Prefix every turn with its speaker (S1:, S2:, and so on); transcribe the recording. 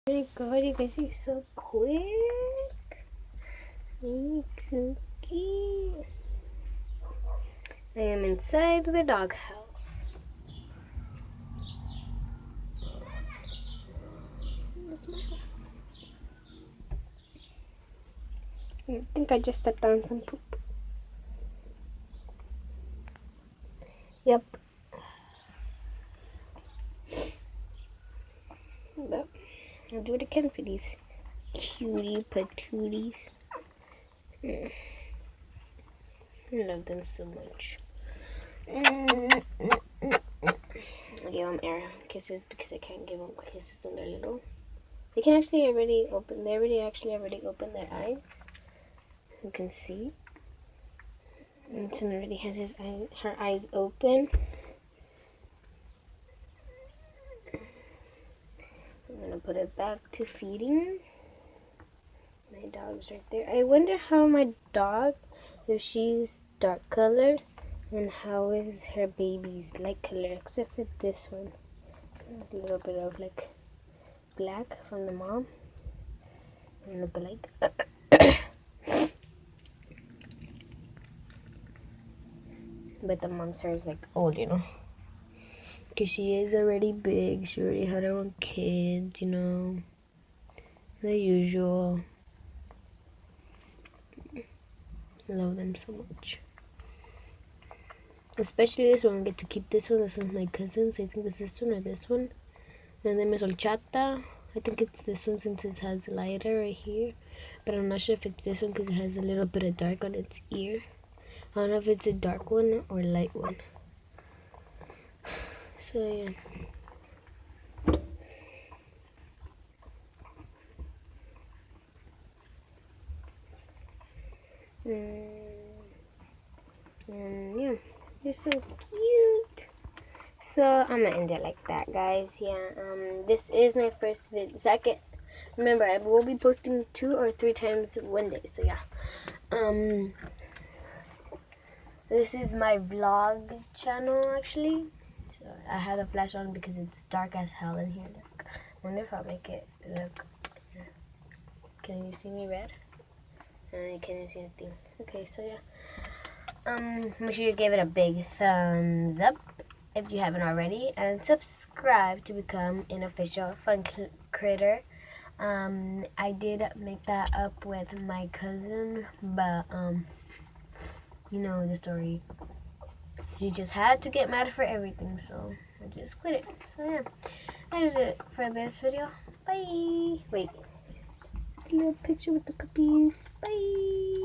S1: Oh my god, you guys are so quick. Hey, Cookie. I am inside the doghouse. I think I just stepped on some poop. Yep. But I'll do it again for these cutie patooties. I love them so much. I give them air kisses because I can't give them kisses when they're little. They can actually already open. They already opened their eyes. You can see. Anton already has her eyes open. I'm gonna put it back to feeding. My dog's right there. I wonder how my dog, if she's dark colored, and how is her baby's light color, except for this one. There's a little bit of like black from the mom. And look alike. But the mom's hair is like old, you know. Because she is already big. She already had her own kids, you know. The usual. I love them so much. Especially this one. I get to keep this one. This one's my cousin's. I think it's this one or this one. And then is Olchata. I think it's this one since it has lighter right here. But I'm not sure if it's this one because it has a little bit of dark on its ear. I don't know if it's a dark one or light one. So yeah. And yeah, they're so cute. So I'm gonna end it like that, guys. Yeah, this is my first second. Remember, I will be posting 2 or 3 times one day. So yeah, this is my vlog channel actually. So I have the flash on because it's dark as hell in here. Look, I wonder if I'll make it look. Can you see me red? You can't see anything. Okay, so yeah. Make sure you give it a big thumbs up if you haven't already, and subscribe to become an official fun critter. I did make that up with my cousin, but you know the story. He just had to get mad for everything, so I just quit it. So yeah, that is it for this video. Bye. Wait, little picture with the puppies. Bye.